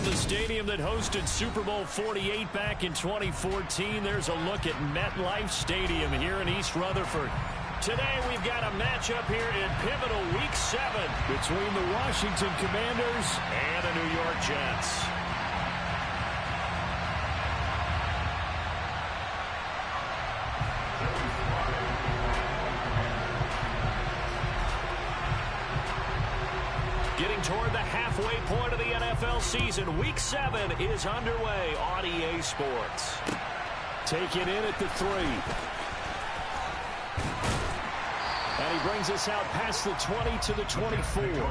the stadium that hosted Super Bowl 48 back in 2014. There's a look at MetLife Stadium here in East Rutherford. Today we've got a matchup here in pivotal Week 7 between the Washington Commanders and the New York Jets. Getting toward the halfway point of the NFL season, Week 7 is underway on EA Sports. Taken in at the 3. And he brings us out past the 20 to the 24.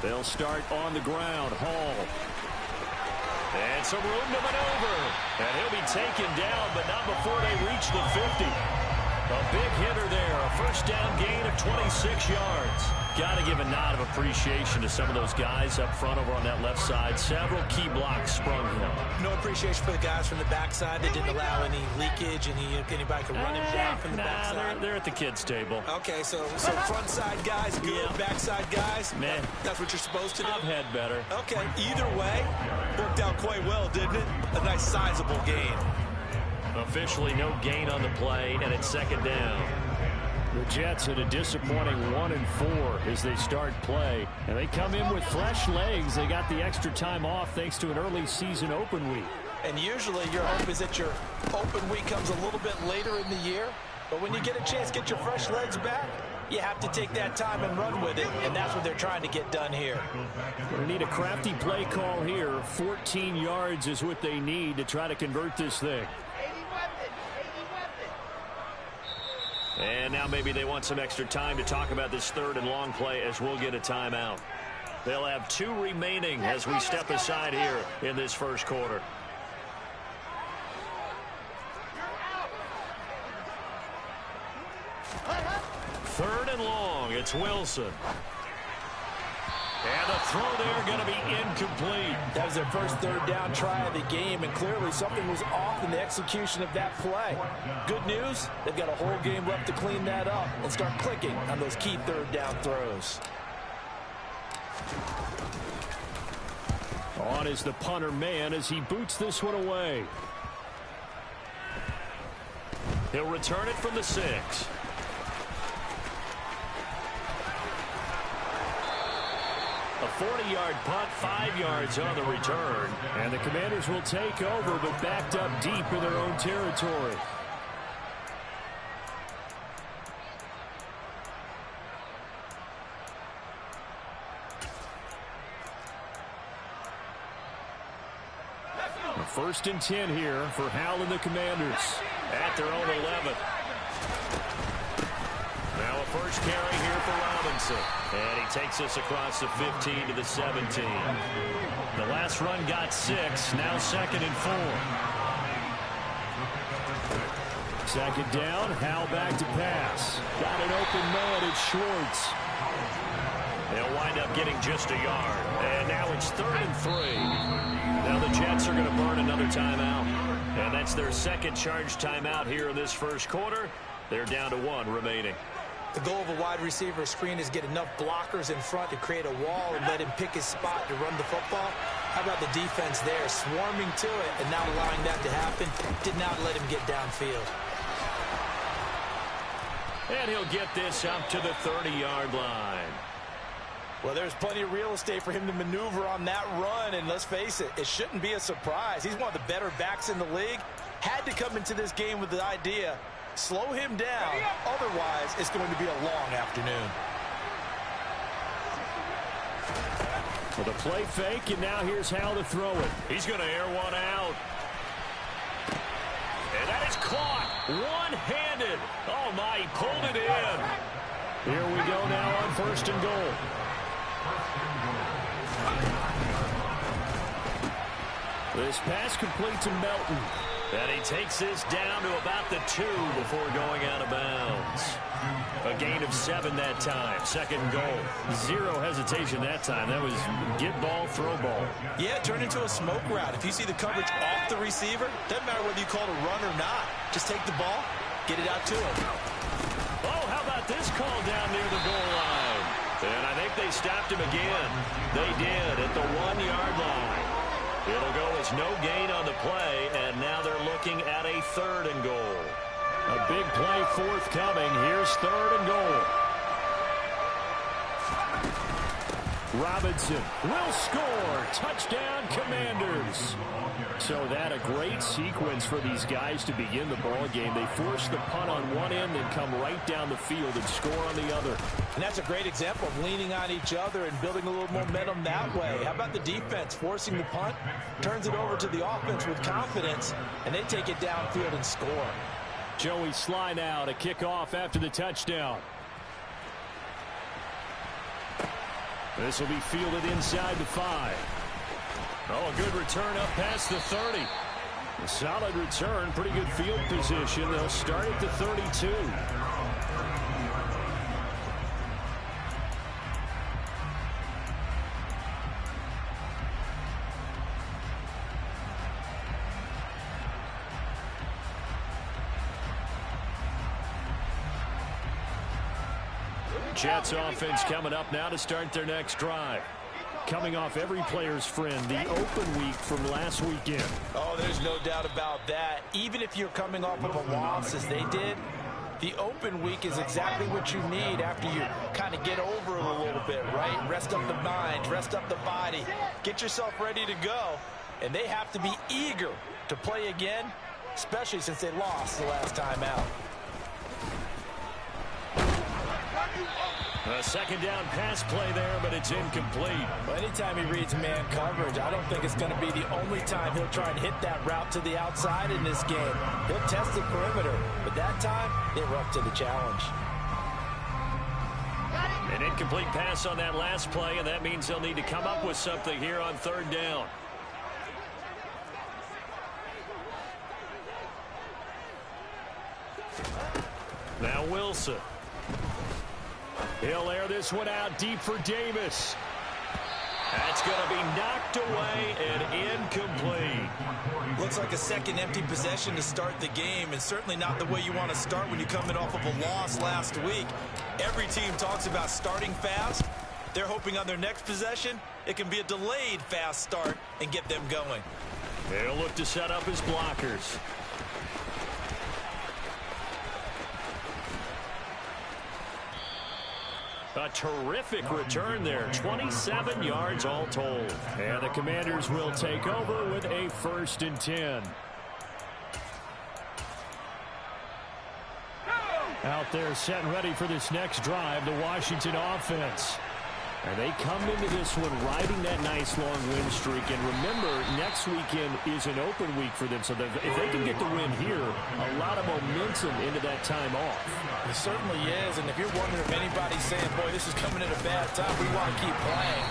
They'll start on the ground. Hall. And some room to maneuver. And he'll be taken down, but not before they reach the 50. A big hitter there. A first down gain of 26 yards. Got to give a nod of appreciation to some of those guys up front over on that left side. Several key blocks sprung him. No appreciation for the guys from the backside. They didn't allow any leakage, and anybody could run him down from the backside. They're at the kids' table. Okay, so front side guys good, yeah. Backside guys, man, that's what you're supposed to do. I've had better. Okay, either way, worked out quite well, didn't it? A nice sizable gain. Officially no gain on the play, and it's second down. The Jets at a disappointing 1-4 as they start play. And they come in with fresh legs. They got the extra time off thanks to an early season open week. And usually your hope is that your open week comes a little bit later in the year. But when you get a chance to get your fresh legs back, you have to take that time and run with it. And that's what they're trying to get done here. They need a crafty play call here. 14 yards is what they need to try to convert this thing. And now maybe they want some extra time to talk about this third and long play as we'll get a timeout. They'll have 2 remaining as we step aside here in this first quarter. Third and long, it's Wilson. And the throw there going to be incomplete. That was their first third down try of the game, and clearly something was off in the execution of that play. Good news, they've got a whole game left to clean that up and start clicking on those key third down throws. On is the punter man as he boots this one away. He'll return it from the 6. A 40-yard punt, 5 yards on the return. And the Commanders will take over, but backed up deep in their own territory. A 1st and 10 here for Hal and the Commanders at their own 11. Now a first carry here for Robinson. And he takes us across the 15 to the 17. The last run got 6. Now 2nd and 4. Second down. Hal back to pass. Got an open man. It's Schwartz. They'll wind up getting just a yard. And now it's 3rd and 3. Now the Jets are going to burn another timeout. And that's their second charge timeout here in this first quarter. They're down to 1 remaining. The goal of a wide receiver screen is get enough blockers in front to create a wall and let him pick his spot to run the football. How about the defense there, swarming to it and not allowing that to happen? Did not let him get downfield. And he'll get this up to the 30-yard line. Well, there's plenty of real estate for him to maneuver on that run, and let's face it, it shouldn't be a surprise. He's one of the better backs in the league. Had to come into this game with the idea, slow him down, otherwise it's going to be a long afternoon. With a play fake, and now here's how to throw it. He's going to air one out. And that is caught one-handed. Oh, my, he pulled it in. Here we go now on 1st and goal. This pass complete to Melton. And he takes this down to about the 2 before going out of bounds. A gain of 7 that time. Second goal. Zero hesitation that time. That was get ball, throw ball. Yeah, turn into a smoke route. If you see the coverage off the receiver, doesn't matter whether you call it a run or not. Just take the ball, get it out to him. Oh, how about this call down near the goal line? And I think they stopped him again. They did at the 1-yard line. It'll go as no gain on the play, and now they're looking at a 3rd and goal. A big play forthcoming. Here's 3rd and goal. Robinson will score. Touchdown, Commanders. So that a great sequence for these guys to begin the ball game. They force the punt on one end, then come right down the field and score on the other. And that's a great example of leaning on each other and building a little momentum that way. How about the defense forcing the punt, turns it over to the offense with confidence, and they take it downfield and score. Joey Sly now to kick off after the touchdown. This will be fielded inside the 5. Oh, a good return up past the 30. A solid return, pretty good field position. They'll start at the 32. Jets offense coming up now to start their next drive. Coming off every player's friend, the open week from last weekend. Oh, there's no doubt about that. Even if you're coming off of a loss as they did, the open week is exactly what you need after you kind of get over it a little bit, right? Rest up the mind, rest up the body, get yourself ready to go. And they have to be eager to play again, especially since they lost the last time out. A second down pass play there, but it's incomplete. Well, anytime he reads man coverage, I don't think it's going to be the only time he'll try and hit that route to the outside in this game. He'll test the perimeter, but that time, they were up to the challenge. An incomplete pass on that last play, and that means they'll need to come up with something here on 3rd down. Now Wilson. He'll air this one out deep for Davis. That's going to be knocked away and incomplete. Looks like a second empty possession to start the game, and certainly not the way you want to start when you're coming off of a loss last week. Every team talks about starting fast. They're hoping on their next possession, it can be a delayed fast start and get them going. They'll look to set up his blockers. A terrific return there. 27 yards all told. And the Commanders will take over with a 1st and 10. Out there set and ready for this next drive, the Washington offense. And they come into this one riding that nice long win streak. And remember, next weekend is an open week for them. So if they can get the win here, a lot of momentum into that time off. It certainly is. And if you're wondering if anybody's saying, boy, this is coming at a bad time, we want to keep playing,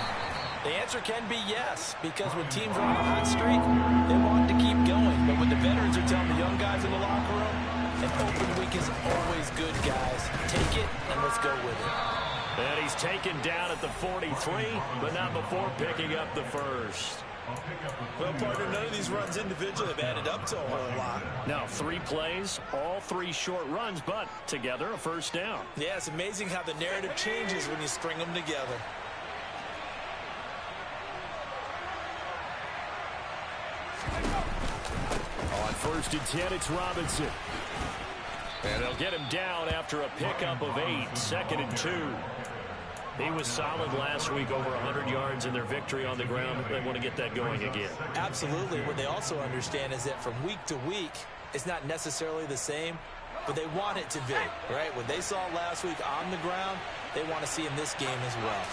the answer can be yes. Because when teams are on a hot streak, they want to keep going. But what the veterans are telling the young guys in the locker room, an open week is always good, guys. Take it and let's go with it. And he's taken down at the 43, but not before picking up the 1st. Well, partner, none of these runs individually have added up to a whole lot. Now, 3 plays, all 3 short runs, but together a 1st down. Yeah, it's amazing how the narrative changes when you string them together. On 1st and 10, it's Robinson. And they'll get him down after a pickup of 8, 2nd and 2. He was solid last week, over 100 yards in their victory on the ground. They want to get that going again. Absolutely. What they also understand is that from week to week, it's not necessarily the same, but they want it to be, right? What they saw last week on the ground, they want to see in this game as well.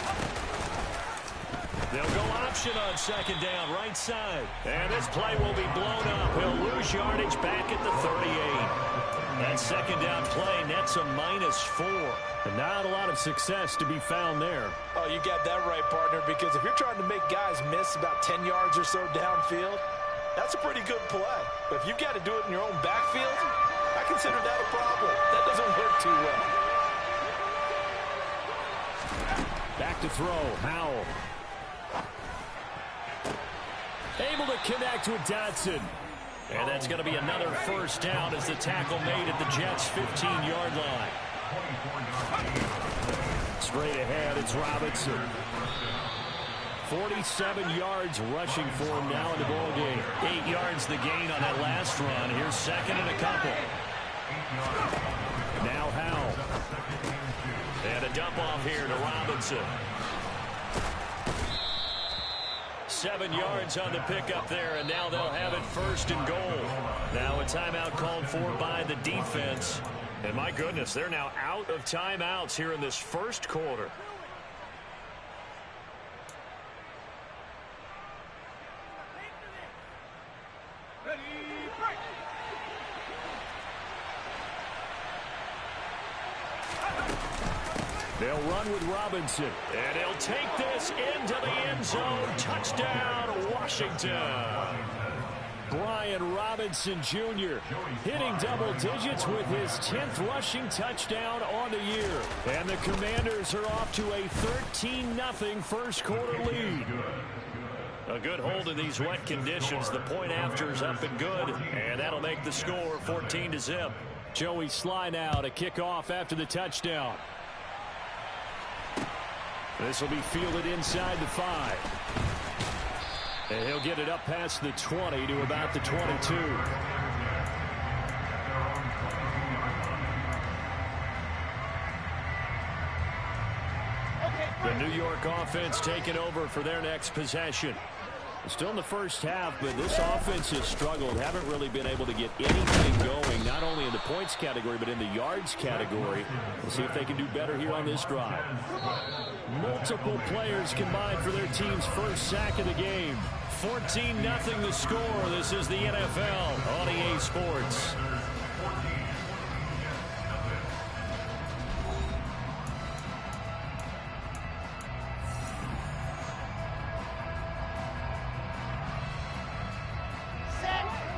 They'll go option on 2nd down, right side. And this play will be blown up. He'll lose yardage back at the 38. That 2nd down play nets a -4. And not a lot of success to be found there. Oh, you got that right, partner, because if you're trying to make guys miss about 10 yards or so downfield, That's a pretty good play. But if you've got to do it in your own backfield, I consider that a problem. That doesn't work too well. Back to throw. Howell. Able to connect with Dotson. And that's going to be another first down as the tackle made at the Jets' 15-yard line. Straight ahead, it's Robinson. 47 yards rushing for him now in the ball game. 8 yards the gain on that last run. Here's second and a couple. Now Howell. And a dump off here to Robinson. 7 yards on the pickup there, and now they'll have it first and goal. Now a timeout called for by the defense. And my goodness, they're now out of timeouts here in this first quarter. They'll run with Robinson, and he'll take this into the end zone. Touchdown, Washington. Brian Robinson Jr. hitting double digits with his 10th rushing touchdown on the year. And the Commanders are off to a 13-0 first quarter lead. A good hold in these wet conditions. The point after is up and good, and that'll make the score 14-0. Joey Sly now to kick off after the touchdown. This will be fielded inside the 5. And he'll get it up past the 20 to about the 22. The New York offense taking over for their next possession. Still in the first half, but this offense has struggled. Haven't really been able to get anything going, not only in the points category, but in the yards category. We'll see if they can do better here on this drive. Multiple players combined for their team's first sack of the game. 14-0 the score. This is the NFL on EA Sports.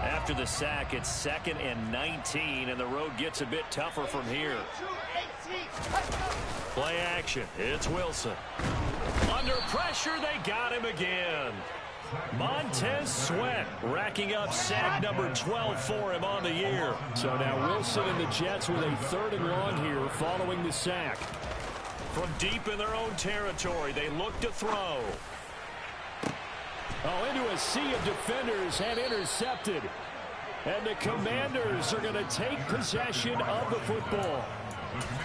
After the sack, it's 2nd and 19, and the road gets a bit tougher from here. Play action. It's Wilson. Under pressure, they got him again. Montez Sweat racking up sack number 12 for him on the year. So now Wilson and the Jets with a 3rd and long here following the sack. From deep in their own territory, they look to throw. Oh, into a sea of defenders and intercepted. And the Commanders are going to take possession of the football.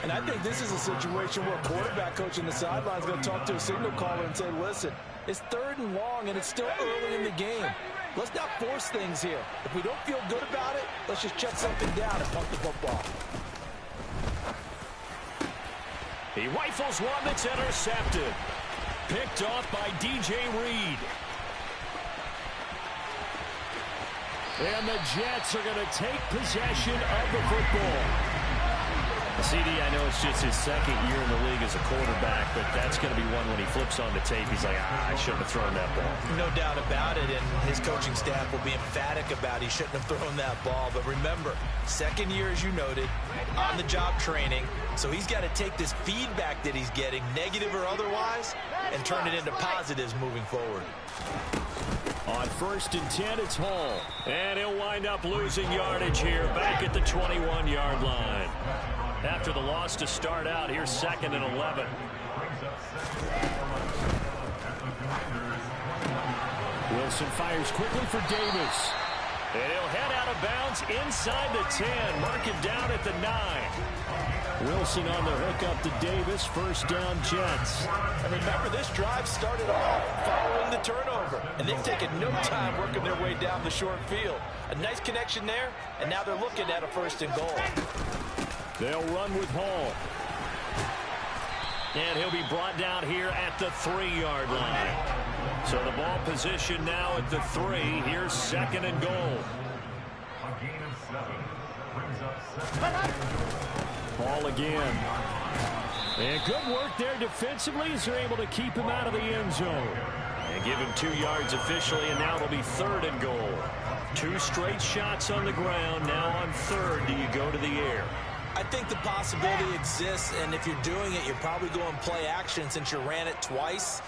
And I think this is a situation where a quarterback coach in the sideline is going to talk to a signal caller and say, listen, it's 3rd and long and it's still early in the game. Let's not force things here. If we don't feel good about it, let's just check something down and punt the football. He rifles one that's intercepted. Picked off by DJ Reed. And the Jets are going to take possession of the football. CD, I know it's just his 2nd year in the league as a quarterback, but that's going to be one when he flips on the tape. He's like, I shouldn't have thrown that ball. No doubt about it, and his coaching staff will be emphatic about he shouldn't have thrown that ball. But remember, 2nd year, as you noted, on-the-job training. So he's got to take this feedback that he's getting, negative or otherwise, and turn it into positives moving forward. On 1st and 10, it's Hall. And he'll wind up losing yardage here back at the 21-yard line. After the loss to start out, here's 2nd and 11. Wilson fires quickly for Davis. And he'll head out of bounds inside the 10. Mark him down at the 9. Wilson on the hook up to Davis. First down, Jets. And remember, this drive started off following the turnover. And they've taken no time working their way down the short field. A nice connection there, and now they're looking at a 1st and goal. They'll run with Hall. And he'll be brought down here at the 3-yard line. So the ball position now at the 3. Here's 2nd and goal. Hall again. And good work there defensively as they're able to keep him out of the end zone. And give him 2 yards officially, and now it'll be 3rd and goal. 2 straight shots on the ground. Now on 3rd, do you go to the air? I think the possibility exists, and if you're doing it, you're probably going play action since you ran it twice.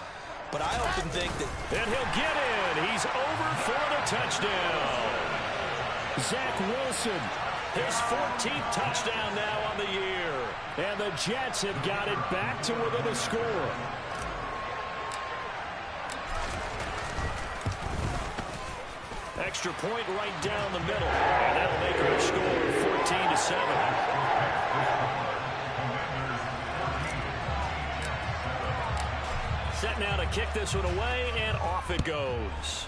But I often think that... And he'll get in. He's over for the touchdown. Zach Wilson, his 14th touchdown now on the year. And the Jets have got it back to within a score. Extra point right down the middle. And that'll make our score 14-7. Set now to kick this one away, and off it goes.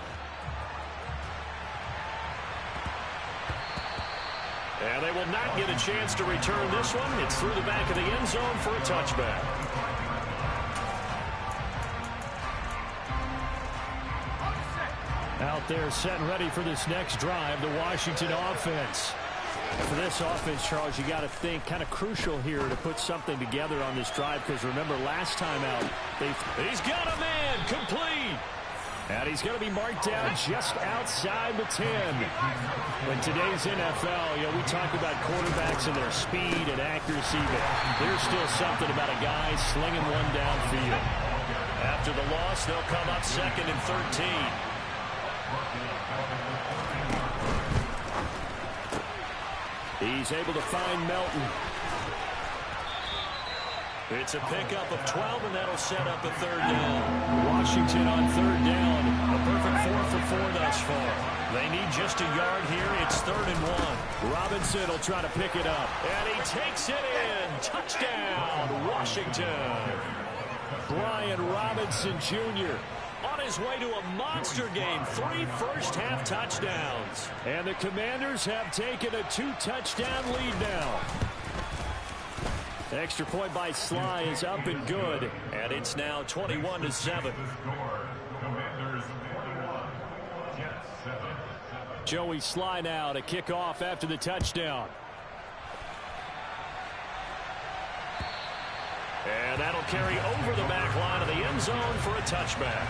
And they will not get a chance to return this one. It's through the back of the end zone for a touchback. Out there set and ready for this next drive, the Washington offense. For this offense, Charles, you got to think kind of crucial here to put something together on this drive, because remember last time out, he's got a man complete. And he's going to be marked down just outside the 10. In today's NFL, you know, we talk about quarterbacks and their speed and accuracy, but there's still something about a guy slinging one downfield. After the loss, they'll come up 2nd and 13. He's able to find Melton. It's a pickup of 12, and that'll set up a 3rd down. Washington on 3rd down. A perfect 4 for 4 thus far. They need just a yard here. It's 3rd and 1. Robinson will try to pick it up. And he takes it in. Touchdown, Washington. Brian Robinson Jr. on his way to a monster game. 3 first-half touchdowns. And the Commanders have taken a 2-touchdown lead now. Extra point by Sly is up and good. And it's now 21-7. Joey Sly now to kick off after the touchdown. And that'll carry over the back line of the end zone for a touchback.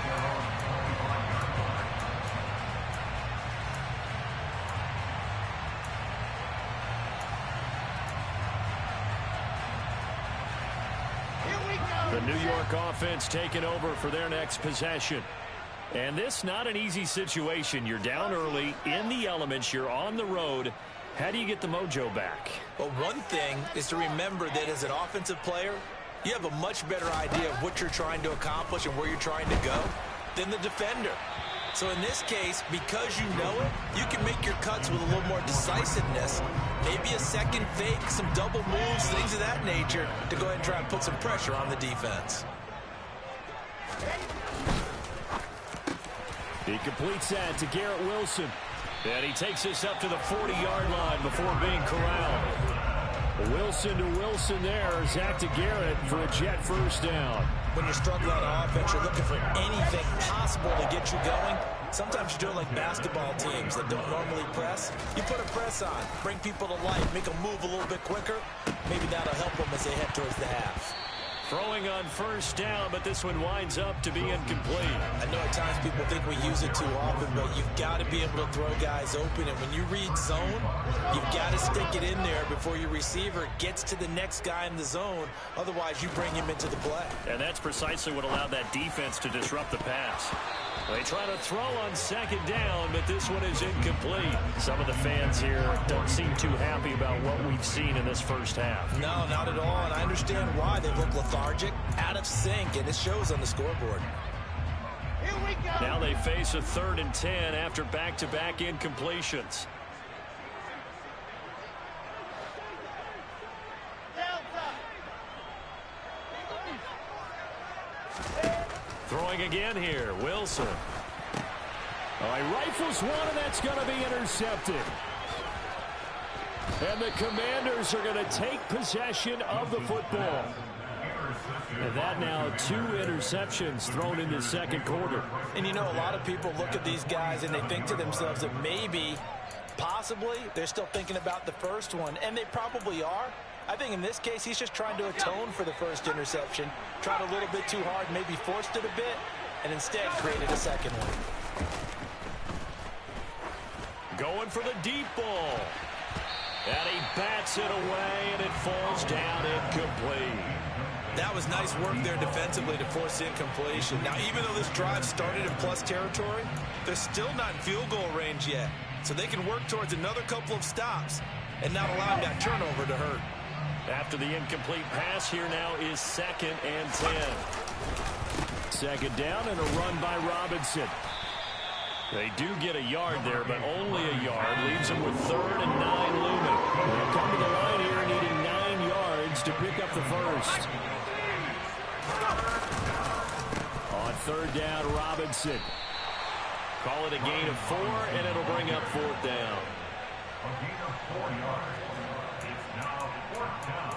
The New York offense taking over for their next possession. And this not an easy situation. You're down early, in the elements, you're on the road. How do you get the mojo back? Well, one thing is to remember that as an offensive player, you have a much better idea of what you're trying to accomplish and where you're trying to go than the defender. So in this case, because you know it, you can make your cuts with a little more decisiveness. Maybe a second fake, some double moves, things of that nature to go ahead and try and put some pressure on the defense. He completes that to Garrett Wilson. And he takes this up to the 40-yard line before being corralled. Wilson to Wilson there. Zach to Garrett for a Jet first down. When you're struggling on offense, you're looking for anything possible to get you going. Sometimes you do it like basketball teams that don't normally press. You put a press on, bring people to life, make them move a little bit quicker. Maybe that'll help them as they head towards the half. Throwing on first down, but this one winds up to be incomplete. I know at times people think we use it too often, but you've got to be able to throw guys open. And when you read zone, you've got to stick it in there before your receiver gets to the next guy in the zone. Otherwise, you bring him into the play. And that's precisely what allowed that defense to disrupt the pass. They try to throw on second down, but this one is incomplete. Some of the fans here don't seem too happy about what we've seen in this first half. No, not at all, and I understand why. They look lethargic, out of sync, and it shows on the scoreboard. Here we go. Now they face a 3rd and 10 after back-to-back incompletions. Throwing again here, Wilson. He rifles one, and that's going to be intercepted. And the Commanders are going to take possession of the football. And that now 2 interceptions thrown in the second quarter. And you know, a lot of people look at these guys and they think to themselves that maybe, possibly, they're still thinking about the first one, and they probably are. I think in this case, he's just trying to atone for the first interception. Tried a little bit too hard, maybe forced it a bit. and instead created a second one. Going for the deep ball. And he bats it away, and it falls down incomplete. That was nice work there defensively to force incompletion. Now, even though this drive started in plus territory, they're still not in field goal range yet. So they can work towards another couple of stops and not allowing that turnover to hurt. After the incomplete pass, here now is 2nd and 10. 2nd down and a run by Robinson. They do get a yard there, but only a yard. Leaves them with 3rd and 9 looming. They'll come to the line here needing 9 yards to pick up the first. On 3rd down, Robinson. Call it a gain of 4, and it'll bring up 4th down. A gain of 4 yards. It's now 4th down.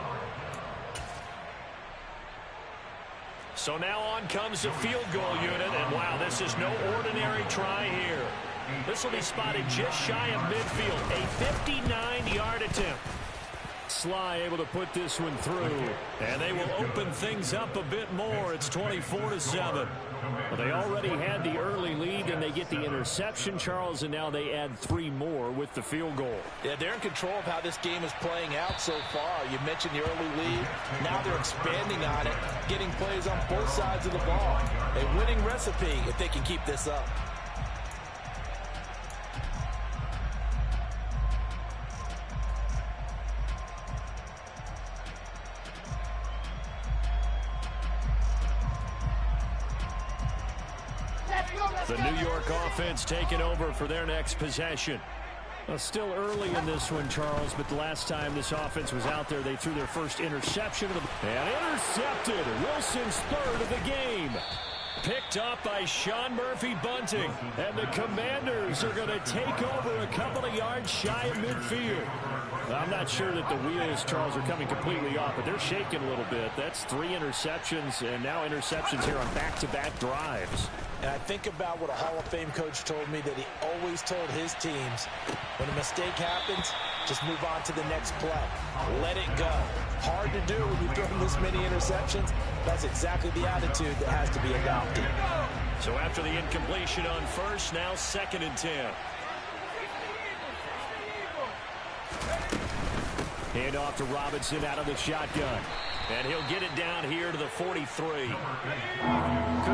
So now on comes the field goal unit, and wow, this is no ordinary try here. This will be spotted just shy of midfield, a 59-yard attempt. Sly able to put this one through, and they will open things up a bit more. It's 24-7. Well, they already had the early lead, and they get the interception, Charles, and now they add 3 more with the field goal. Yeah, they're in control of how this game is playing out so far. You mentioned the early lead. Now they're expanding on it, getting plays on both sides of the ball. A winning recipe if they can keep this up. The New York offense taking over for their next possession. Well, still early in this one, Charles, but the last time this offense was out there, they threw their first interception. And intercepted. Wilson's 3rd of the game. Picked up by Sean Murphy-Bunting. And the Commanders are going to take over a couple of yards shy of midfield. I'm not sure that the wheels, Charles, are coming completely off, but they're shaking a little bit. That's 3 interceptions, and now interceptions here on back-to-back drives. And I think about what a Hall of Fame coach told me, that he always told his teams, when a mistake happens, just move on to the next play. Let it go. Hard to do when you're throwing this many interceptions. That's exactly the attitude that has to be adopted. So after the incompletion on 1st, now 2nd and 10. Hand off to Robinson out of the shotgun. And he'll get it down here to the 43. Could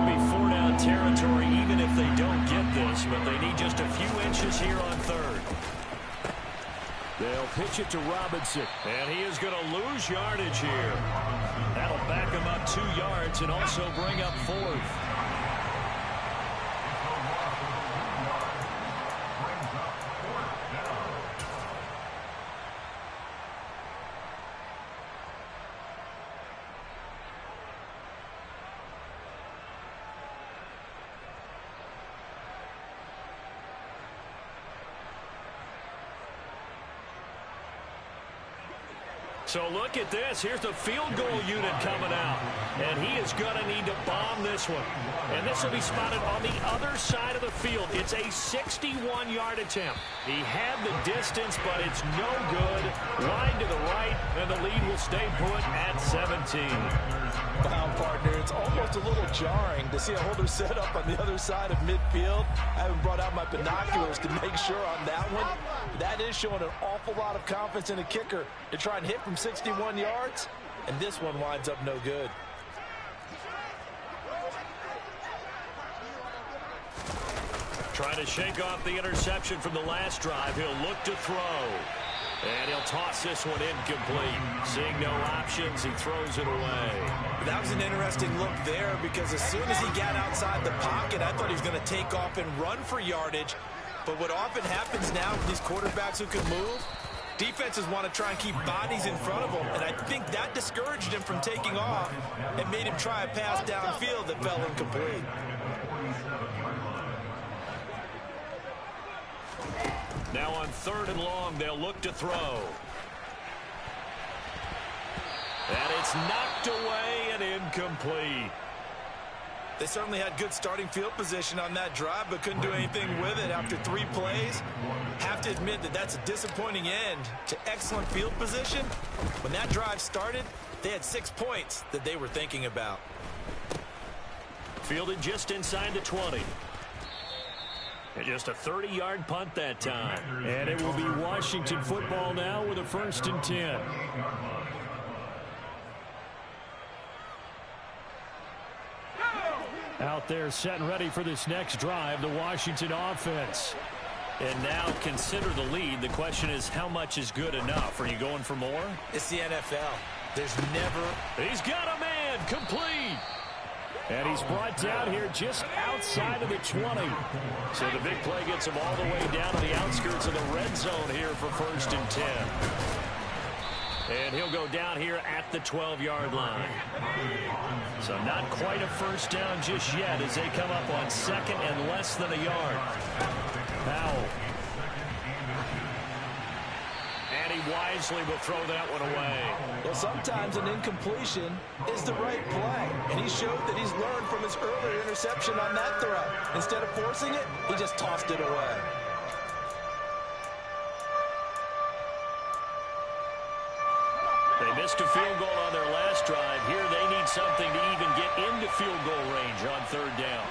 be 4-down territory even if they don't get this, but they need just a few inches here on 3rd. They'll pitch it to Robinson, and he is going to lose yardage here. That'll back him up 2 yards and also bring up 4th. So look at this. Here's the field goal unit coming out. And he is going to need to bomb this one. And this will be spotted on the other side of the field. It's a 61-yard attempt. He had the distance, but it's no good. Line to the right, and the lead will stay put at 17. Wow, partner, it's almost a little jarring to see a holder set up on the other side of midfield. I haven't brought out my binoculars to make sure on that one. That is showing an awful lot of confidence in a kicker to try and hit from 61 yards, and this one winds up no good. Trying to shake off the interception from the last drive. He'll look to throw. And he'll toss this one incomplete. Seeing no options, he throws it away. That was an interesting look there, because as soon as he got outside the pocket, I thought he was going to take off and run for yardage. But what often happens now with these quarterbacks who can move, defenses want to try and keep bodies in front of them, and I think that discouraged him from taking off and made him try a pass downfield that fell incomplete. Now on 3rd and long, they'll look to throw. And it's knocked away and incomplete. They certainly had good starting field position on that drive, but couldn't do anything with it after 3 plays. Have to admit that that's a disappointing end to excellent field position. When that drive started, they had 6 points that they were thinking about. Fielded just inside the 20. And just a 30-yard punt that time. And it will be Washington football now with a 1st and 10. Out there set and ready for this next drive, the Washington offense. And now consider the lead. The question is, how much is good enough? Are you going for more? It's the NFL. There's never... He's got a man complete. And he's brought down here just outside of the 20. So the big play gets him all the way down to the outskirts of the red zone here for 1st and 10. And he'll go down here at the 12-yard line. So not quite a first down just yet as they come up on 2nd and less than a yard. Powell. And he wisely will throw that one away. Well, sometimes an incompletion is the right play. And he showed that he's learned from his earlier interception on that throw. Instead of forcing it, he just tossed it away. They missed a field goal on their last drive. Here they need something to even get into field goal range on 3rd down.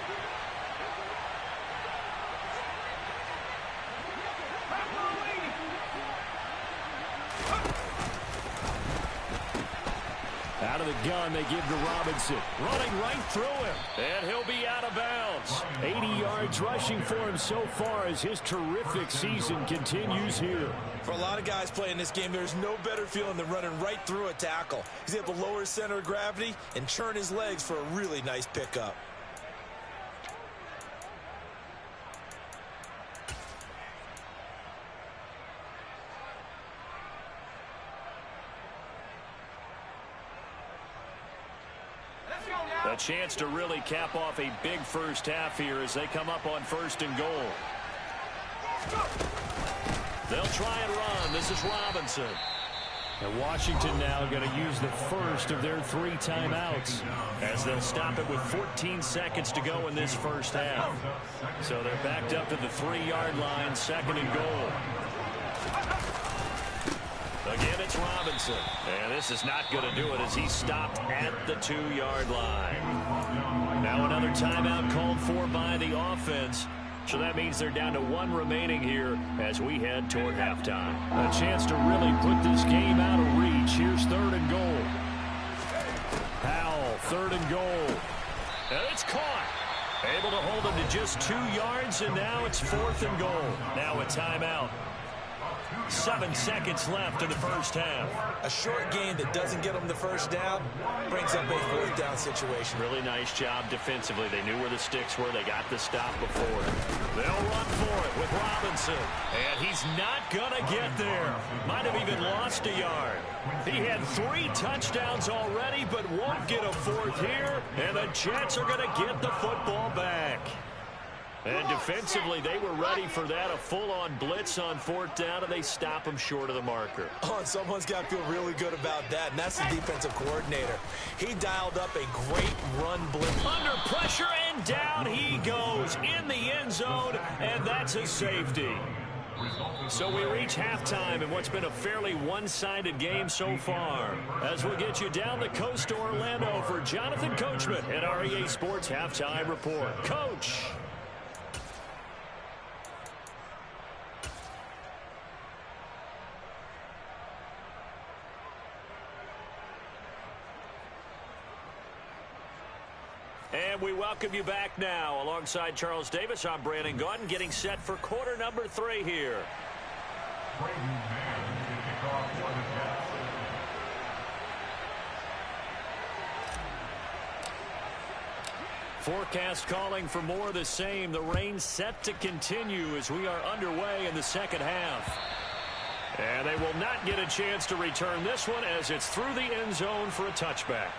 Out of the gun, they give to Robinson. Running right through him. And he'll be out of bounds. 80 yards rushing for him so far as his terrific season continues here. For a lot of guys playing this game, there's no better feeling than running right through a tackle. He's able to lower his center of gravity and churn his legs for a really nice pickup. A chance to really cap off a big first half here as they come up on 1st and goal. They'll try and run. This is Robinson. And Washington now going to use the first of their 3 timeouts as they'll stop it with 14 seconds to go in this first half. So they're backed up to the 3-yard line, 2nd and goal. Again, it's Robinson. And this is not going to do it as he's stopped at the 2-yard line. Now another timeout called for by the offense. So that means they're down to 1 remaining here as we head toward halftime. A chance to really put this game out of reach. Here's 3rd and goal. Powell, 3rd and goal. And it's caught. Able to hold him to just 2 yards, and now it's 4th and goal. Now a timeout. 7 seconds left in the first half. A short game that doesn't get them the first down brings up a 4th down situation. Really nice job defensively. They knew where the sticks were. They got the stop before it. They'll run for it with Robinson. And he's not going to get there. Might have even lost a yard. He had 3 touchdowns already, but won't get a 4th here. And the Jets are going to get the football back. And defensively, they were ready for that, a full-on blitz on 4th down, and they stop him short of the marker. Oh, and someone's got to feel really good about that, and that's the defensive coordinator. He dialed up a great run blitz. Under pressure, and down he goes in the end zone, and that's a safety. So we reach halftime in what's been a fairly one-sided game so far. As we'll get you down the coast to Orlando for Jonathan Coachman at our EA Sports Halftime Report. Coach. And we welcome you back now. Alongside Charles Davis, I'm Brandon Gaudin, getting set for quarter number 3 here. Forecast calling for more of the same. The rain set to continue as we are underway in the second half. And they will not get a chance to return this one as it's through the end zone for a touchback.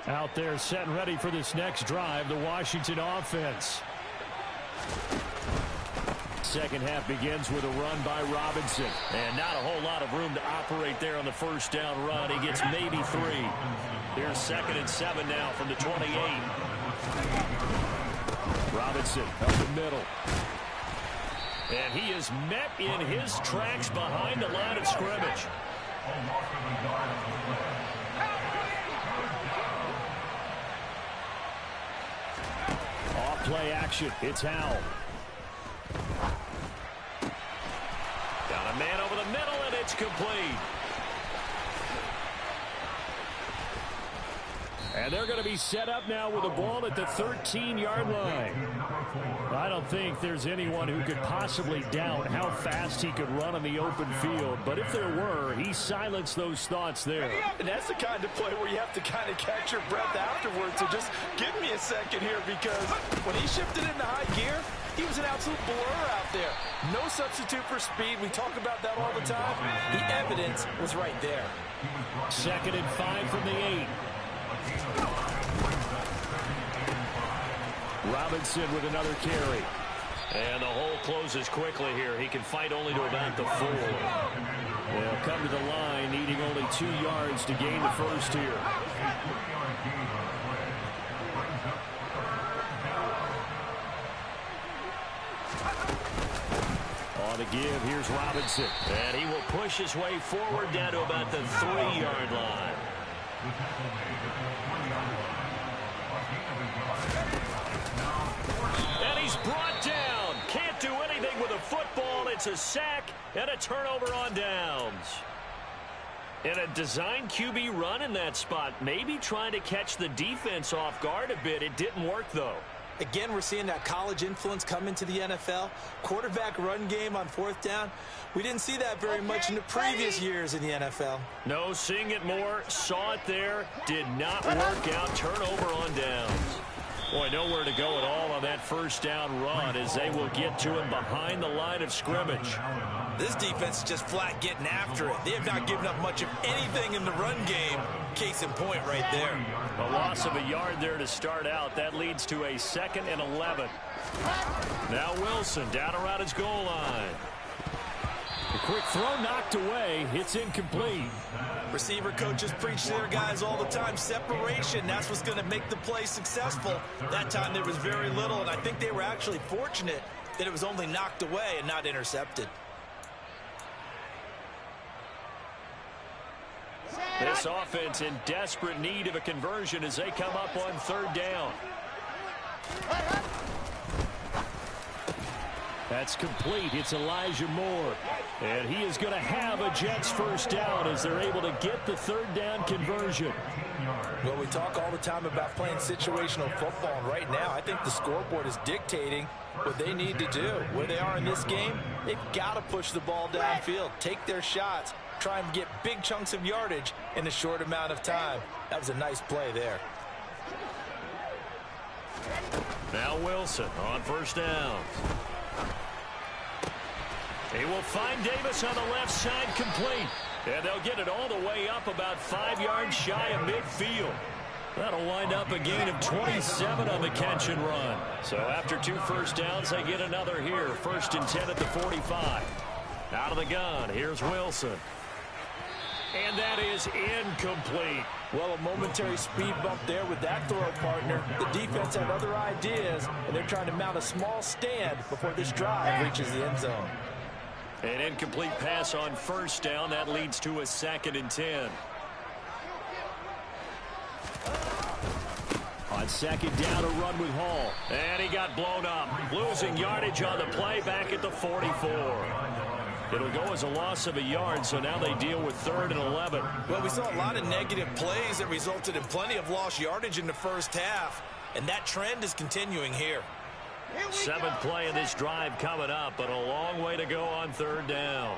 Out there set and ready for this next drive, the Washington offense. Second half begins with a run by Robinson. And not a whole lot of room to operate there on the first down run. He gets maybe 3. Here's 2nd and 7 now from the 28. Robinson up the middle. And he is met in his tracks behind the line of scrimmage. Off play action. It's Howell. Got a man over the middle, and it's complete. And they're going to be set up now with the ball at the 13-yard line. I don't think there's anyone who could possibly doubt how fast he could run on the open field. But if there were, he silenced those thoughts there. And that's the kind of play where you have to kind of catch your breath afterwards. So just give me a second here, because when he shifted into high gear, he was an absolute blur out there. No substitute for speed. We talk about that all the time. The evidence was right there. 2nd and 5 from the 8. Robinson with another carry. And the hole closes quickly here. He can fight only to about the 4. They'll come to the line, needing only 2 yards to gain the first here. On the give, here's Robinson. And he will push his way forward down to about the 3-yard line. And he's brought down. Can't do anything with a football. It's a sack and a turnover on downs. And a design QB run in that spot. Maybe trying to catch the defense off guard a bit. It didn't work, though. Again, we're seeing that college influence come into the NFL. Quarterback run game on 4th down. We didn't see that very much in the previous years in the NFL. No, seeing it more. Saw it there. Did not work out. Turnover on downs. Boy, nowhere to go at all on that 1st down run, as they will get to him behind the line of scrimmage. This defense is just flat getting after it. They have not given up much of anything in the run game. Case in point right there. A loss of a yard there to start out. That leads to a 2nd and 11. Now Wilson down around his goal line. A quick throw knocked away. It's incomplete. Receiver coaches preach to their guys all the time. Separation, that's what's going to make the play successful. That time there was very little, and I think they were actually fortunate that it was only knocked away and not intercepted. This offense in desperate need of a conversion as they come up on 3rd down. That's complete. It's Elijah Moore. And he is going to have a Jets 1st down as they're able to get the 3rd down conversion. Well, we talk all the time about playing situational football, and right now I think the scoreboard is dictating what they need to do. Where they are in this game, they've got to push the ball downfield, take their shots, try and get big chunks of yardage in a short amount of time. That was a nice play there. Now Wilson on 1st down. He will find Davis on the left side, complete. And they'll get it all the way up about 5 yards shy of midfield. That'll wind up a gain of 27 on the catch and run. So after 2 first downs, they get another here. 1st and 10 at the 45. Out of the gun, here's Wilson. And that is incomplete. Well, a momentary speed bump there with that throw partner. The defense had other ideas, and they're trying to mount a small stand before this drive reaches the end zone. An incomplete pass on 1st down. That leads to a 2nd and 10. On 2nd down, a run with Hall. And he got blown up. Losing yardage on the play back at the 44. It'll go as a loss of a yard, so now they deal with 3rd and 11. Well, we saw a lot of negative plays that resulted in plenty of lost yardage in the 1st half, and that trend is continuing here. 7th play of this drive coming up, but a long way to go on 3rd down.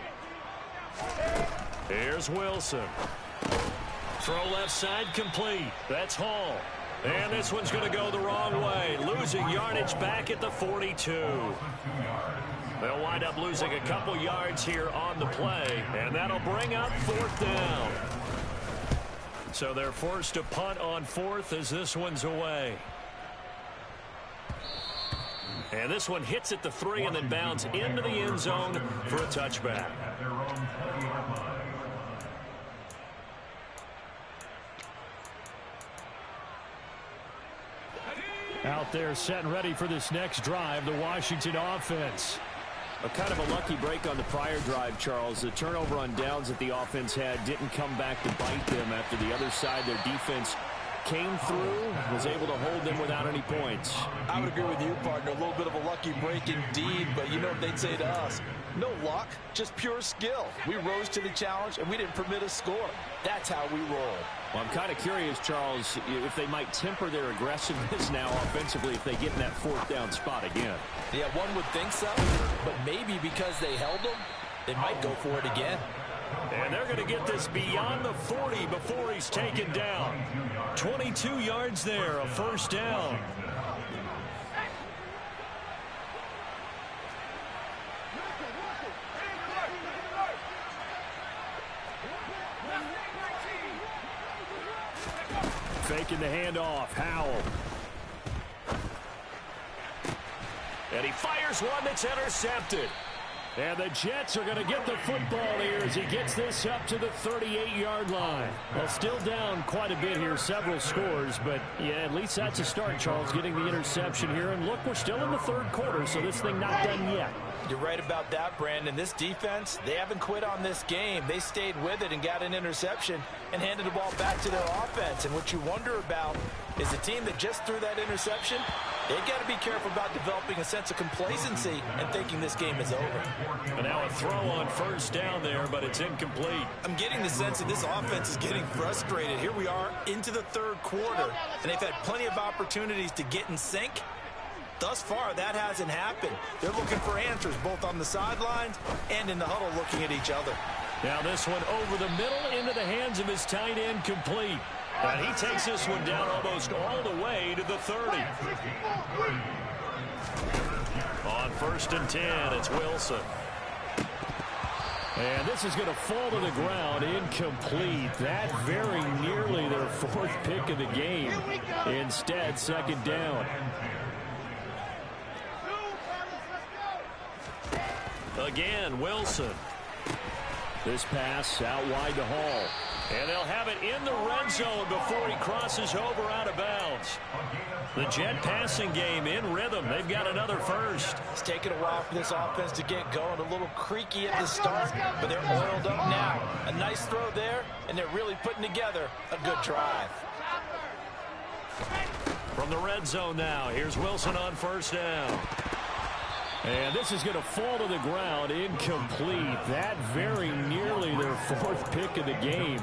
Here's Wilson. Throw left side complete. That's Hall. And this one's going to go the wrong way. Losing yardage back at the 42. They'll wind up losing a couple yards here on the play, and that'll bring up 4th down. So they're forced to punt on 4th as this one's away. And this one hits at the 3 and then bounds into the end zone for a touchback. Out there set and ready for this next drive, the Washington offense. A kind of a lucky break on the prior drive, Charles. The turnover on downs that the offense had didn't come back to bite them after the other side. Their defense came through, was able to hold them without any points. I would agree with you, partner. A little bit of a lucky break indeed, but you know what they'd say to us? No luck, just pure skill. We rose to the challenge, and we didn't permit a score. That's how we roll. Well, I'm kind of curious, Charles, if they might temper their aggressiveness now offensively if they get in that fourth down spot again. Yeah, one would think so, but maybe because they held them, they might go for it again. And they're going to get this beyond the 40 before he's taken down. 22 yards there, a first down. Faking the handoff, Howell. And he fires one that's intercepted. And the Jets are going to get the football here as he gets this up to the 38-yard line. Well, still down quite a bit here, several scores, but yeah, at least that's a start, Charles, getting the interception here. And look, we're still in the third quarter, so this thing not done yet. You're right about that, Brandon. This defense, they haven't quit on this game. They stayed with it and got an interception and handed the ball back to their offense. And what you wonder about is the team that just threw that interception, they got to be careful about developing a sense of complacency and thinking this game is over. And now a throw on first down there, but it's incomplete. I'm getting the sense that this offense is getting frustrated. Here we are into the third quarter, and they've had plenty of opportunities to get in sync. Thus far, that hasn't happened. They're looking for answers both on the sidelines and in the huddle looking at each other. Now this one over the middle into the hands of his tight end, complete. And he takes this one down almost all the way to the 30. On first and 10, it's Wilson. And this is going to fall to the ground, incomplete. That very nearly their fourth pick of the game. Instead, second down. Again, Wilson. This pass out wide to Hall. And they'll have it in the red zone before he crosses over out of bounds. The Jet passing game in rhythm. They've got another first. It's taken a while for this offense to get going. A little creaky at the start, but they're oiled up now. A nice throw there, and they're really putting together a good drive. From the red zone now, here's Wilson on first down. And this is going to fall to the ground, incomplete. That very nearly their fourth pick of the game.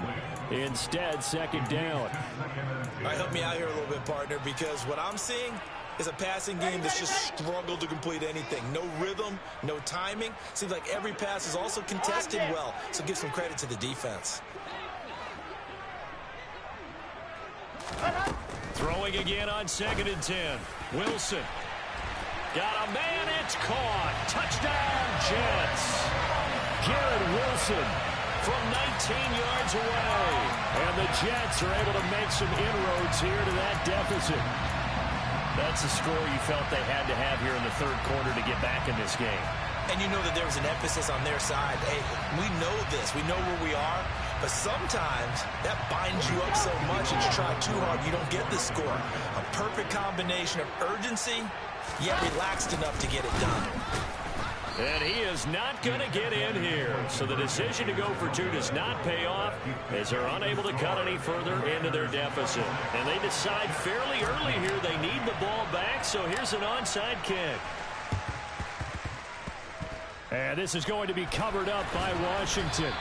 Instead, second down. All right, help me out here a little bit, partner, because what I'm seeing is a passing game that's just struggled to complete anything. No rhythm, no timing. Seems like every pass is also contested well, so give some credit to the defense. Throwing again on second and 10. Wilson. Got a man, it's caught. Touchdown, Jets. Garrett Wilson from 19 yards away. And the Jets are able to make some inroads here to that deficit. That's the score you felt they had to have here in the third quarter to get back in this game. And you know that there was an emphasis on their side. Hey, we know this. We know where we are. But sometimes that binds you up so much that you try too hard, you don't get the score. A perfect combination of urgency, yet relaxed enough to get it done. And he is not going to get in here. So the decision to go for two does not pay off as they're unable to cut any further into their deficit. And they decide fairly early here they need the ball back, so here's an onside kick. And this is going to be covered up by Washington.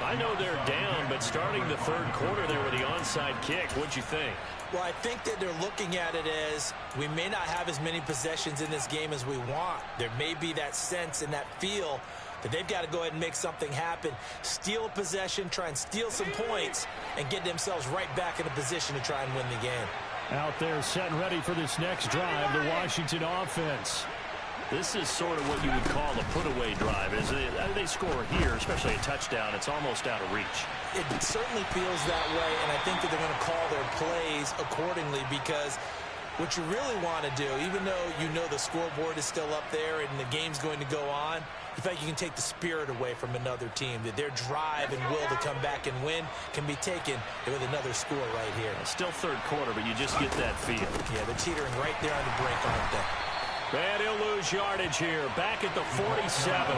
I know they're down, but starting the third quarter there with the onside kick, what'd you think? Well, I think that they're looking at it as we may not have as many possessions in this game as we want. There may be that sense and that feel that they've got to go ahead and make something happen, steal a possession, try and steal some points, and get themselves right back in a position to try and win the game. Out there set and ready for this next drive, the Washington offense. This is sort of what you would call a put-away drive. As they score here, especially a touchdown, it's almost out of reach. It certainly feels that way, and I think that they're going to call their plays accordingly because what you really want to do, even though you know the scoreboard is still up there and the game's going to go on, you feel like you can take the spirit away from another team, that their drive and will to come back and win can be taken with another score right here. Still third quarter, but you just get that feel. Yeah, they're teetering right there on the brink, aren't they? And he'll lose yardage here. Back at the 47.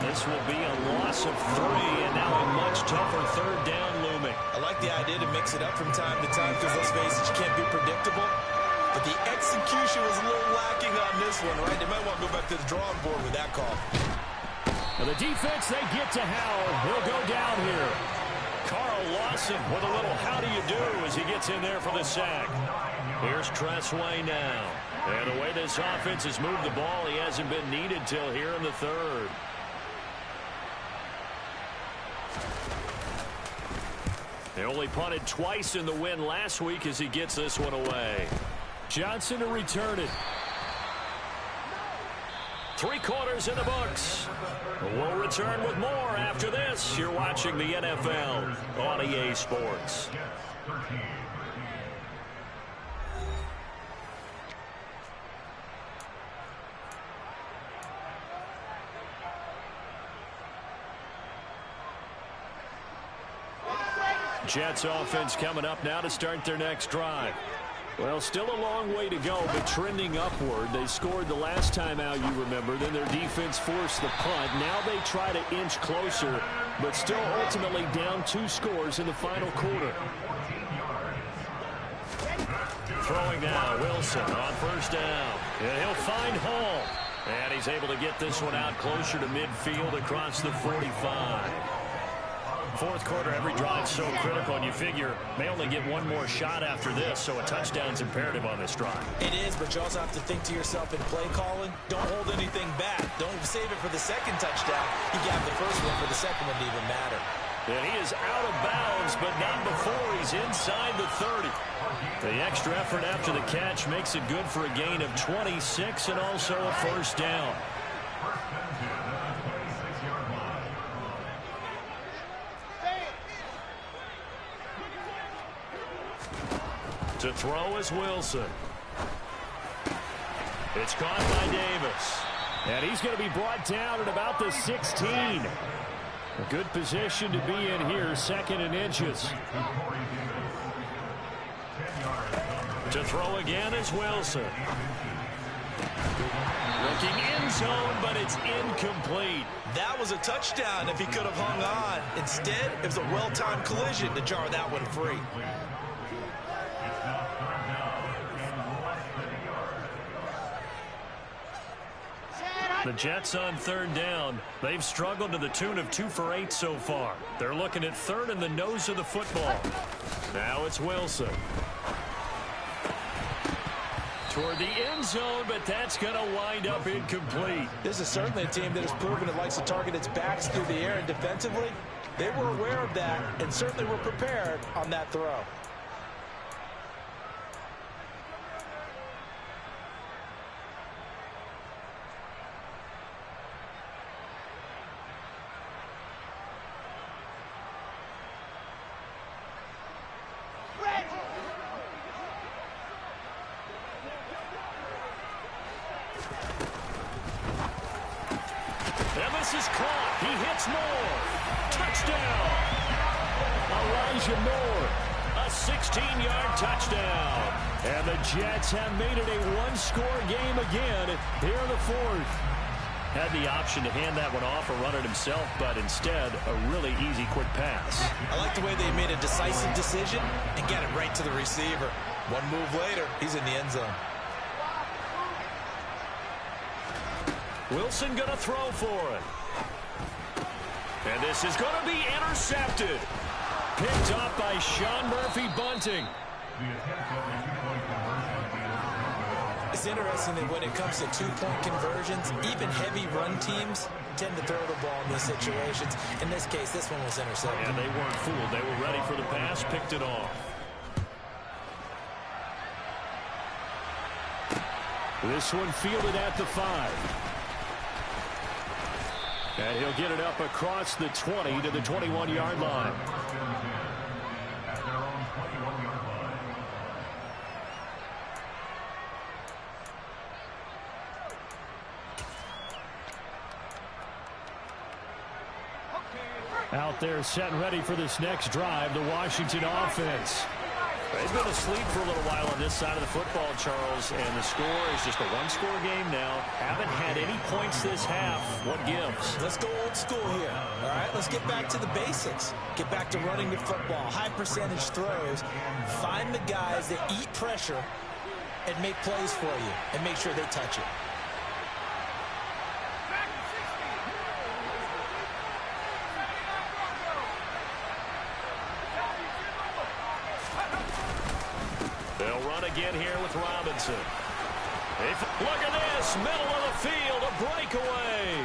This will be a loss of 3, and now a much tougher third down looming. I like the idea to mix it up from time to time because, let's face it, you can't be predictable. But the execution was a little lacking on this one, right? They might want to go back to the drawing board with that call. Well, the defense, they get to Howell. He'll go down here. Carl Lawson with a little how do you do as he gets in there for the sack. Here's Tressway now. And the way this offense has moved the ball, he hasn't been needed till here in the third. They only punted twice in the win last week as he gets this one away. Johnson to return it. 3 quarters in the books. We'll return with more after this. You're watching the NFL on EA Sports. Jets offense coming up now to start their next drive. Well, still a long way to go, but trending upward. They scored the last time out, you remember. Then their defense forced the punt. Now they try to inch closer, but still ultimately down 2 scores in the final quarter. Throwing now, Wilson on first down. And he'll find Hall. And he's able to get this one out closer to midfield across the 45. Fourth quarter, every drive so critical, and you figure may only get one more shot after this, so a touchdown's imperative on this drive. It is, but you also have to think to yourself in play calling, don't hold anything back. Don't save it for the second touchdown. You got the first one for the second one to even matter. And he is out of bounds, but not before he's inside the 30. The extra effort after the catch makes it good for a gain of 26 and also a first down. To throw is Wilson. It's caught by Davis. And he's going to be brought down at about the 16. A good position to be in here, 2nd and inches. To throw again is Wilson. Looking end zone, but it's incomplete. That was a touchdown if he could have hung on. Instead, it was a well-timed collision to jar that one free. The Jets on third down. They've struggled to the tune of 2 for 8 so far. They're looking at third in the nose of the football. Now it's Wilson. Toward the end zone, but that's going to wind up incomplete. This is certainly a team that has proven it likes to target its backs through the air, and defensively, they were aware of that and certainly were prepared on that throw. And this is caught. He hits Moore. Touchdown. Elijah Moore. A 16-yard touchdown. And the Jets have made it a 1-score game again here in the 4th. Had the option to hand that one off or run it himself, but instead, a really easy quick pass. I like the way they made a decisive decision and got it right to the receiver. One move later, he's in the end zone. Wilson going to throw for it. And this is going to be intercepted. Picked up by Sean Murphy-Bunting. It's interesting that when it comes to 2-point conversions, even heavy run teams tend to throw the ball in these situations. In this case, this one was intercepted. And they weren't fooled. They were ready for the pass, picked it off. This one fielded at the 5. And he'll get it up across the 20 to the 21-yard line. Out there set and ready for this next drive, the Washington offense. They've been asleep for a little while on this side of the football, Charles, and the score is just a one-score game now. Haven't had any points this half. What gives? Let's go old school here. All right, let's get back to the basics. Get back to running the football, high percentage throws. Find the guys that eat pressure and make plays for you and make sure they touch it. They'll run again here with Robinson. Look at this, middle of the field, a breakaway.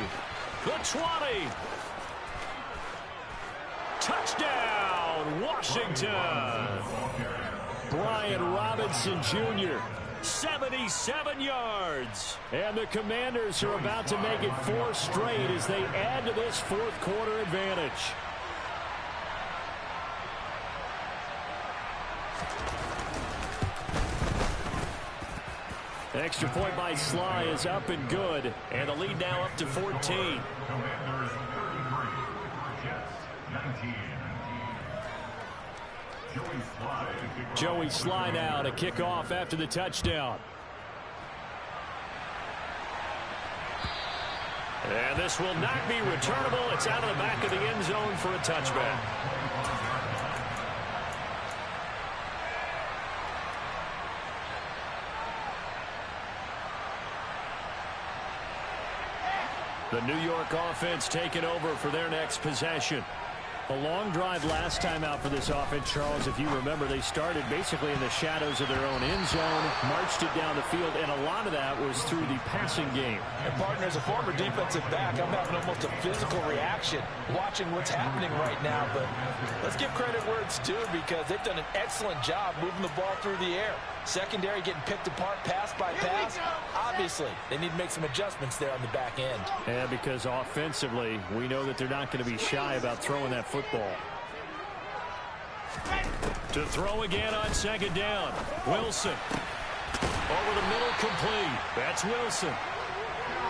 The 20. Touchdown, Washington. Brian Robinson Jr., 77 yards. And the Commanders are about to make it 4 straight as they add to this fourth quarter advantage. Extra point by Sly is up and good. And the lead now up to 14. Commanders 33, Jets 19. Joey Sly now to kick off after the touchdown. And this will not be returnable. It's out of the back of the end zone for a touchback. The New York offense taking over for their next possession. A long drive last time out for this offense, Charles. If you remember, they started basically in the shadows of their own end zone, marched it down the field, and a lot of that was through the passing game. And partner, as a former defensive back, I'm having almost a physical reaction watching what's happening right now. But let's give credit where it's due because they've done an excellent job moving the ball through the air. Secondary getting picked apart pass by pass. Obviously, they need to make some adjustments there on the back end. And because offensively, we know that they're not going to be shy about throwing that football. To throw again on second down. Wilson. Over the middle, complete. That's Wilson.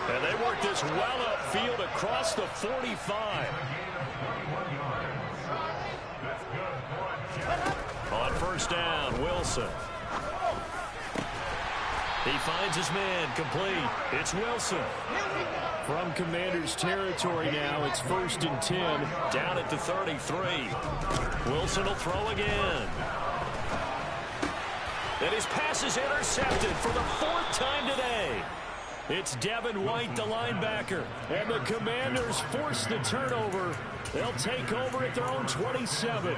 And they work this well upfield across the 45. On first down, Wilson. He finds his man, complete. It's Wilson. From Commanders territory now, it's 1st and 10. Down at the 33. Wilson will throw again. And his pass is intercepted for the 4th time today. It's Devin White, the linebacker. And the Commanders force the turnover. They'll take over at their own 27.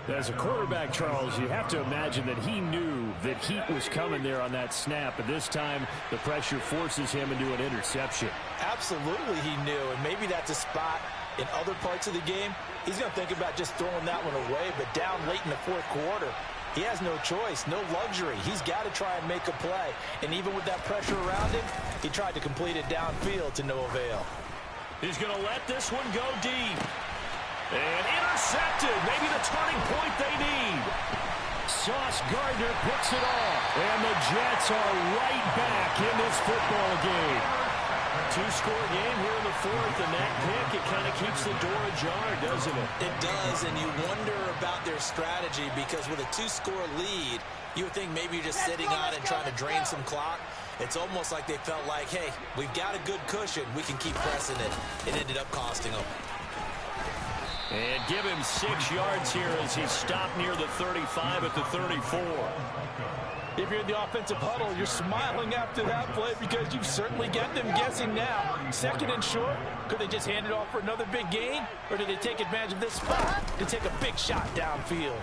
As a quarterback, Charles, you have to imagine that he knew that heat was coming there on that snap. But this time, the pressure forces him into an interception. Absolutely he knew, and maybe that's a spot in other parts of the game. He's going to think about just throwing that one away, but down late in the 4th quarter, he has no choice, no luxury. He's got to try and make a play. And even with that pressure around him, he tried to complete it downfield to no avail. He's going to let this one go deep. And intercepted. Maybe the turning point they need. Sauce Gardner picks it off. And the Jets are right back in this football game. 2-score game here in the 4th, and that pick, it kind of keeps the door ajar, doesn't it? It does, and you wonder about their strategy because with a 2-score lead, you would think maybe you're just sitting on it and trying to drain some clock. It's almost like they felt like, hey, we've got a good cushion. We can keep pressing it. It ended up costing them. And give him 6 yards here as he's stopped near the 35 at the 34. If you're in the offensive huddle, you're smiling after that play because you've certainly got them guessing now. 2nd and short, could they just hand it off for another big gain? Or did they take advantage of this spot to take a big shot downfield?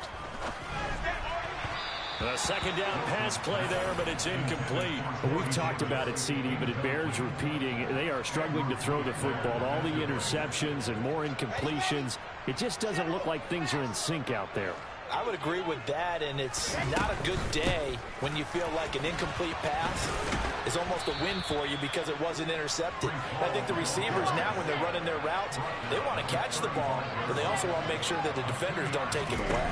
A 2nd down pass play there, but it's incomplete. We've talked about it, CD, but it bears repeating. They are struggling to throw the football. All the interceptions and more incompletions. It just doesn't look like things are in sync out there. I would agree with that, and it's not a good day when you feel like an incomplete pass is almost a win for you because it wasn't intercepted. I think the receivers now, when they're running their routes, they want to catch the ball, but they also want to make sure that the defenders don't take it away.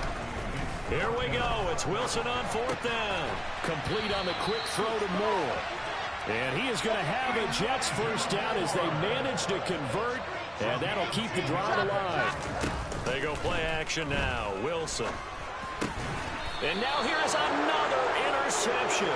Here we go. It's Wilson on 4th down. Complete on the quick throw to Moore. And he is going to have a Jets first down as they manage to convert, and that'll keep the drive alive. They go play action now. Wilson. And now here's another interception.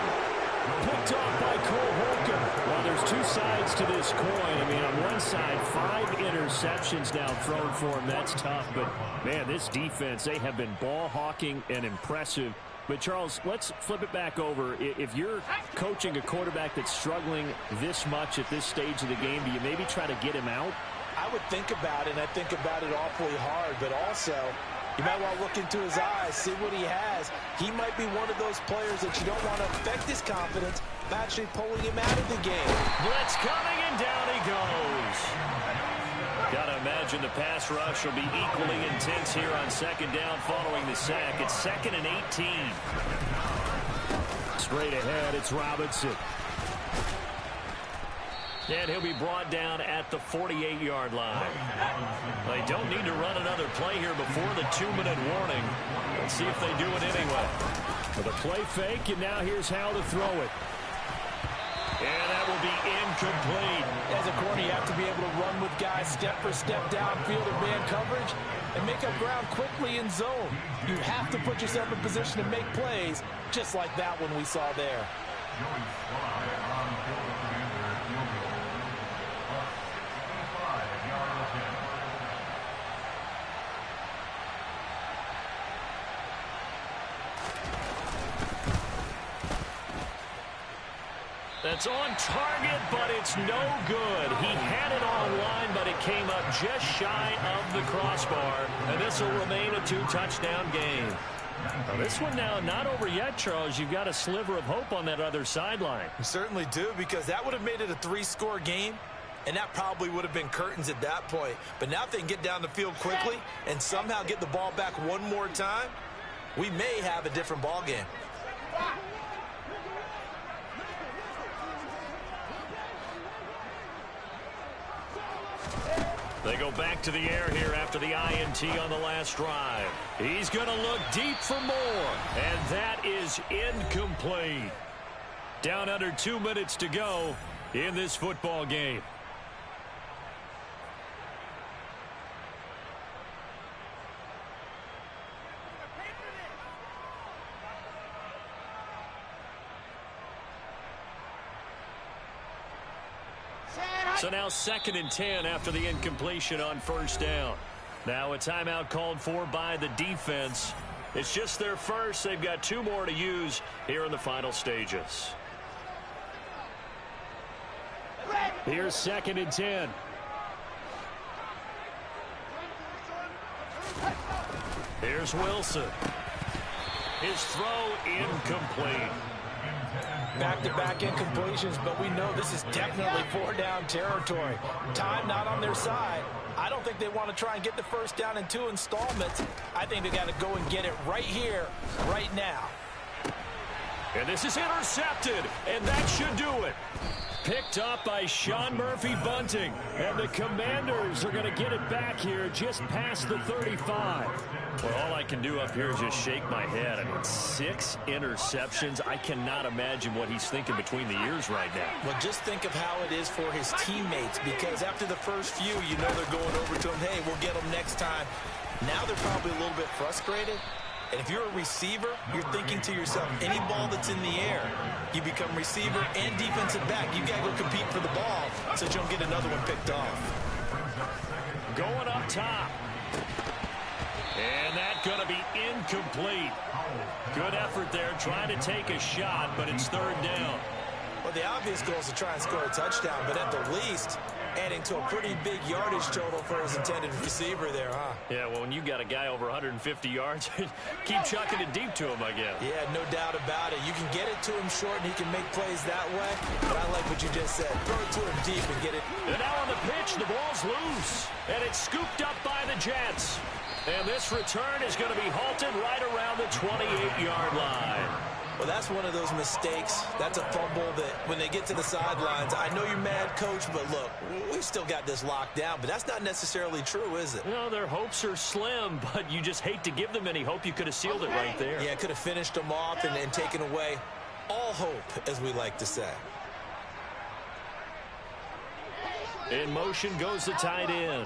Picked off by Cole Holcomb. Well, there's two sides to this coin. I mean, on one side, 5 interceptions now thrown for him. That's tough. But, man, this defense, they have been ball hawking and impressive. But, Charles, let's flip it back over. If you're coaching a quarterback that's struggling this much at this stage of the game, do you maybe try to get him out? I would think about it, and I think about it awfully hard. But also, you might want to look into his eyes, see what he has. He might be one of those players that you don't want to affect his confidence by actually pulling him out of the game. Blitz coming, and down he goes. Got to imagine the pass rush will be equally intense here on second down following the sack. It's 2nd and 18. Straight ahead, it's Robinson. And he'll be brought down at the 48-yard line. They don't need to run another play here before the 2-minute warning. Let's see if they do it anyway. With a play fake, and now here's how to throw it. And that will be incomplete. As a corner, you have to be able to run with guys step for step downfield in man coverage and make up ground quickly in zone. You have to put yourself in position to make plays, just like that one we saw there. That's on target, but it's no good. He had it online, but it came up just shy of the crossbar. And this will remain a 2-touchdown game. Now this one now not over yet, Charles. You've got a sliver of hope on that other sideline. You certainly do, because that would have made it a 3-score game, and that probably would have been curtains at that point. But now if they can get down the field quickly and somehow get the ball back one more time, we may have a different ball game. They go back to the air here after the INT on the last drive. He's going to look deep for more, and that is incomplete. Down under 2 minutes to go in this football game. So now 2nd and 10 after the incompletion on first down. Now a timeout called for by the defense. It's just their first. They've got 2 more to use here in the final stages. Here's 2nd and 10. Here's Wilson. His throw incomplete. Back-to-back incompletions, but we know this is definitely 4-down territory. Time not on their side. I don't think they want to try and get the first down in 2 installments. I think they got to go and get it right here, right now. And this is intercepted, and that should do it. Picked up by Sean Murphy-Bunting. And the Commanders are going to get it back here just past the 35. Well, all I can do up here is just shake my head. I mean, 6 interceptions. I cannot imagine what he's thinking between the ears right now. Well, just think of how it is for his teammates, because after the first few, you know they're going over to him, hey, we'll get them next time. Now they're probably a little bit frustrated. And if you're a receiver, you're thinking to yourself, any ball that's in the air, you become receiver and defensive back. You got to go compete for the ball so that you don't get another one picked off. Going up top. And that's going to be incomplete. Good effort there, trying to take a shot, but it's 3rd down. Well, the obvious goal is to try and score a touchdown, but at the least, adding to a pretty big yardage total for his intended receiver there, huh? Yeah, well, when you got a guy over 150 yards, keep chucking it deep to him, I guess. Yeah, no doubt about it. You can get it to him short, and he can make plays that way. But I like what you just said. Throw it to him deep and get it. And now on the pitch, the ball's loose. And it's scooped up by the Jets. And this return is going to be halted right around the 28-yard line. Well, that's one of those mistakes. That's a fumble that when they get to the sidelines, I know you're mad, Coach, but look, we've still got this locked down. But that's not necessarily true, is it? No, their hopes are slim, but you just hate to give them any hope. You could have sealed it right there. Yeah, could have finished them off and taken away all hope, as we like to say. In motion goes the tight end.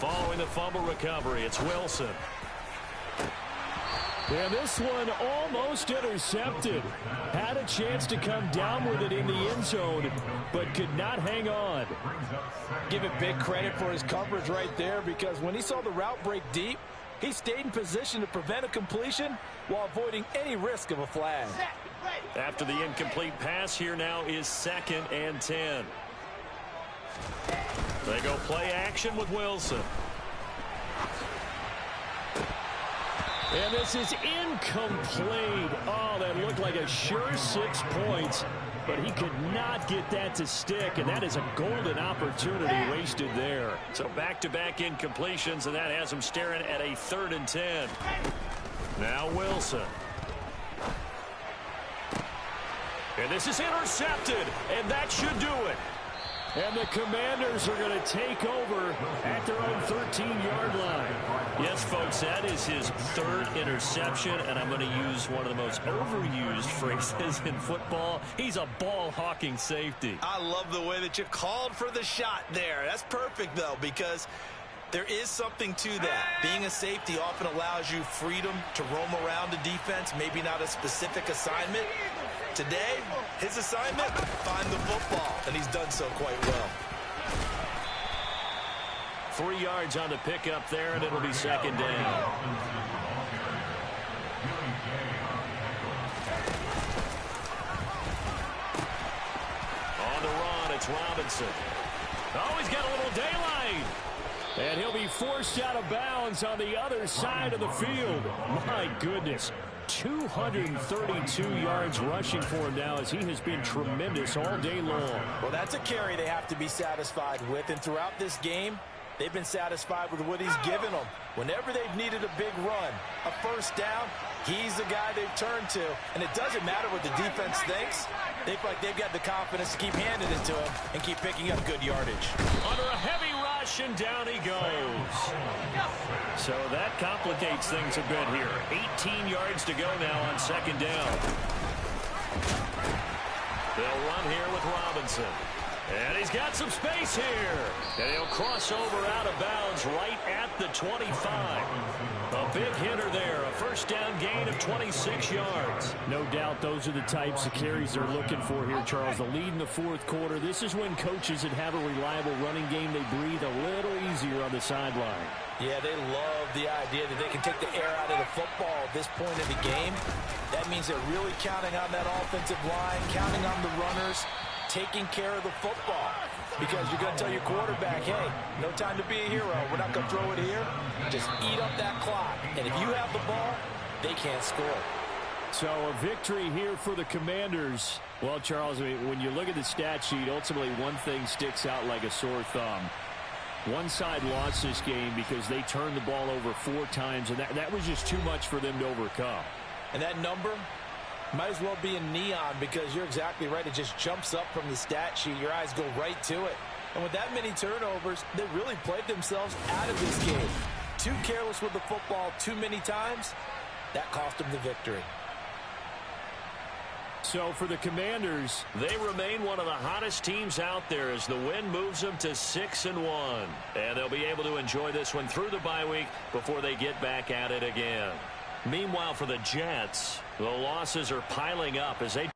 Following the fumble recovery, it's Wilson. And this one almost intercepted. Had a chance to come down with it in the end zone, but could not hang on. Give it big credit for his coverage right there, because when he saw the route break deep, he stayed in position to prevent a completion while avoiding any risk of a flag. After the incomplete pass, here now is 2nd and 10. They go play action with Wilson. And this is incomplete. Oh, that looked like a sure 6 points, but he could not get that to stick, and that is a golden opportunity wasted there. So back-to-back incompletions, and that has him staring at a 3rd and 10. Now Wilson. And this is intercepted, and that should do it. And the Commanders are going to take over at their own 13-yard line. Yes, folks, that is his 3rd interception, and I'm going to use one of the most overused phrases in football. He's a ball-hawking safety. I love the way that you called for the shot there. That's perfect, though, because there is something to that. Being a safety often allows you freedom to roam around the defense, maybe not a specific assignment. Today, his assignment, find the football, and he's done so quite well. 3 yards on the pickup there, and it'll be 2nd down. On the run, it's Robinson. Oh, he's got a little daylight. And he'll be forced out of bounds on the other side of the field. My goodness. 232 yards rushing for him now, as he has been tremendous all day long. Well, that's a carry they have to be satisfied with, and throughout this game, they've been satisfied with what he's given them. Whenever they've needed a big run, a first down, he's the guy they've turned to, and it doesn't matter what the defense thinks. They feel like they've got the confidence to keep handing it to him and keep picking up good yardage. Under a heavy rush, and down he goes. So that complicates things a bit here. 18 yards to go now on 2nd down. They'll run here with Robinson. And he's got some space here. And he'll cross over out of bounds right at the 25. A big hitter there. A first down gain of 26 yards. No doubt those are the types of carries they're looking for here, Charles. The lead in the 4th quarter. This is when coaches that have a reliable running game, they breathe a little easier on the sideline. Yeah, they love the idea that they can take the air out of the football at this point in the game. That means they're really counting on that offensive line, counting on the runners, taking care of the football. Because you're going to tell your quarterback, hey, no time to be a hero. We're not going to throw it here. Just eat up that clock. And if you have the ball, they can't score. So a victory here for the Commanders. Well, Charles, I mean, when you look at the stat sheet, ultimately one thing sticks out like a sore thumb. One side lost this game because they turned the ball over 4 times, and that was just too much for them to overcome. And that number might as well be in neon, because you're exactly right. It just jumps up from the stat sheet. Your eyes go right to it. And with that many turnovers, they really played themselves out of this game. Too careless with the football too many times. That cost them the victory. So for the Commanders, they remain one of the hottest teams out there as the win moves them to 6-1. And they'll be able to enjoy this one through the bye week before they get back at it again. Meanwhile, for the Jets, the losses are piling up as they